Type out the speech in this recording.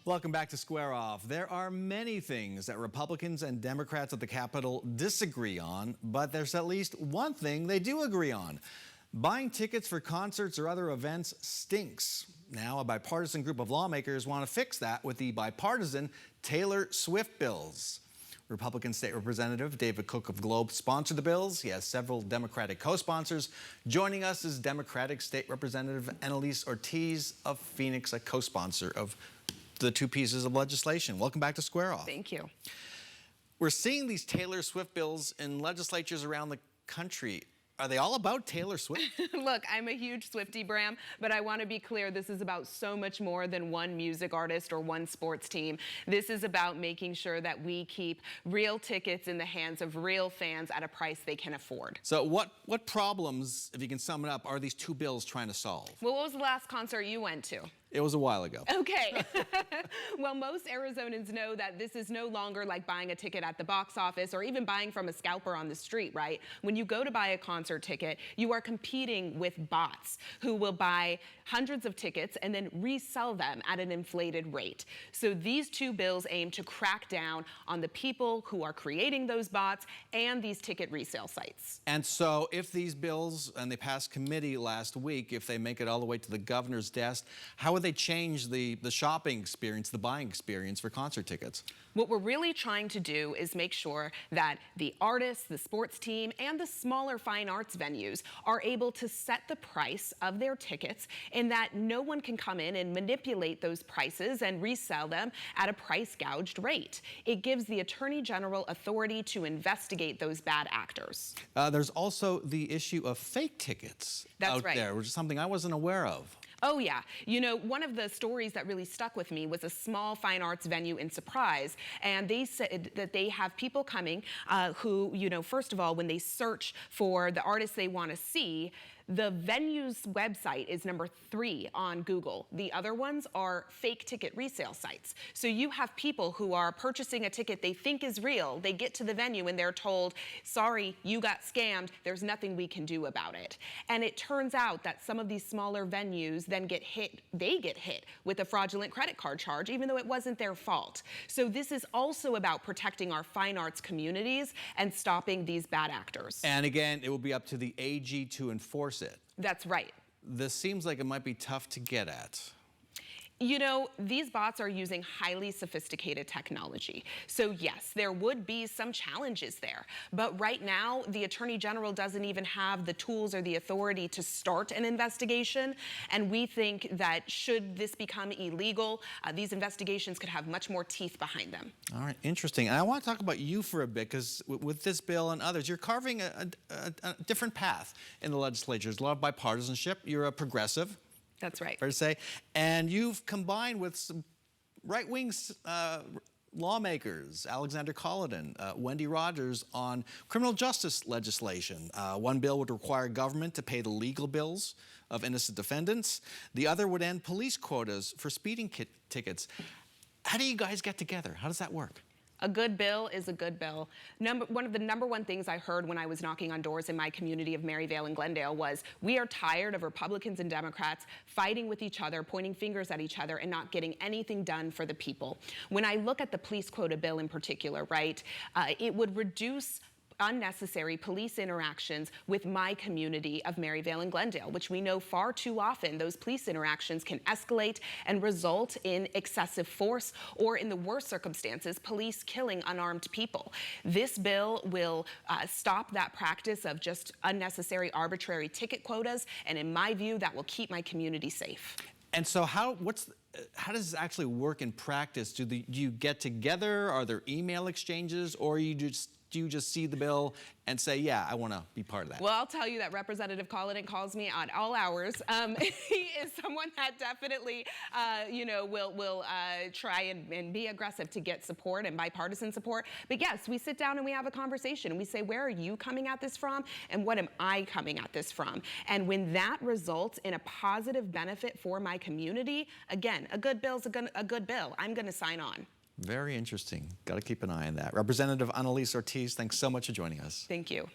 Welcome back to Square Off. There are many things that Republicans and Democrats at the Capitol disagree on, but there's at least one thing they do agree on. Buying tickets for concerts or other events stinks. Now, a bipartisan group of lawmakers want to fix that with the bipartisan Taylor Swift bills. Republican State Representative David Cook of Globe sponsored the bills. He has several Democratic co-sponsors. Joining us is Democratic State Representative Analise Ortiz of Phoenix, a co-sponsor of the two pieces of legislation. Welcome back to Square Off. Thank you. We're seeing these Taylor Swift bills in legislatures around the country. Are they all about Taylor Swift? Look, I'm a huge Swiftie, Bram, but I want to be clear, this is about so much more than one music artist or one sports team. This is about making sure that we keep real tickets in the hands of real fans at a price they can afford. So what problems, if you can sum it up, are these two bills trying to solve? Well, what was the last concert you went to? It was a while ago. Okay. Well, most Arizonans know that this is no longer like buying a ticket at the box office or even buying from a scalper on the street, right? When you go to buy a concert ticket, you are competing with bots who will buy hundreds of tickets and then resell them at an inflated rate. So these two bills aim to crack down on the people who are creating those bots and these ticket resale sites. And so if these bills, and they passed committee last week, if they make it all the way to the governor's desk, how would they change the shopping experience, the buying experience for concert tickets? What we're really trying to do is make sure that the artists, the sports team, and the smaller fine arts venues are able to set the price of their tickets and that no one can come in and manipulate those prices and resell them at a price gouged rate. It gives the Attorney General authority to investigate those bad actors. There's also the issue of fake tickets out there, which is something I wasn't aware of. Oh, yeah. You know, one of the stories that really stuck with me was a small fine arts venue in Surprise. And they said that they have people coming who, you know, first of all, when they search for the artists they want to see, the venue's website is number 3 on Google. The other ones are fake ticket resale sites. So you have people who are purchasing a ticket they think is real. They get to the venue and they're told, sorry, you got scammed. There's nothing we can do about it. And it turns out that some of these smaller venues then get hit with a fraudulent credit card charge, even though it wasn't their fault. So this is also about protecting our fine arts communities and stopping these bad actors. And again, it will be up to the AG to enforce it. That's right. This seems like it might be tough to get at. You know, these bots are using highly sophisticated technology. So yes, there would be some challenges there. But right now, the Attorney General doesn't even have the tools or the authority to start an investigation. And we think that should this become illegal, these investigations could have much more teeth behind them. All right, interesting. And I want to talk about you for a bit, because with this bill and others, you're carving a different path in the legislature. There's a lot of bipartisanship. You're a progressive. That's right. Fair to say. And you've combined with some right-wing lawmakers, Alexander Colladin, Wendy Rogers, on criminal justice legislation. One bill would require government to pay the legal bills of innocent defendants. The other would end police quotas for speeding tickets. How do you guys get together? How does that work? A good bill is a good bill. One of the number one things I heard when I was knocking on doors in my community of Maryvale and Glendale was, we are tired of Republicans and Democrats fighting with each other, pointing fingers at each other, and not getting anything done for the people. When I look at the police quota bill in particular, right, it would reduce unnecessary police interactions with my community of Maryvale and Glendale, which we know far too often those police interactions can escalate and result in excessive force, or in the worst circumstances, police killing unarmed people. This bill will stop that practice of just unnecessary arbitrary ticket quotas, and in my view, that will keep my community safe. And so how does this actually work in practice? Do you get together? Are there email exchanges, or do you just see the bill and say, yeah, I want to be part of that? Well, I'll tell you that Representative Colladin calls me at all hours. He is someone that definitely, you know, will try and be aggressive to get support and bipartisan support. But yes, we sit down and we have a conversation and we say, where are you coming at this from? And what am I coming at this from? And when that results in a positive benefit for my community, again, a good bill is a good bill. I'm going to sign on. Very interesting. Got to keep an eye on that. Representative Analise Ortiz, thanks so much for joining us. Thank you.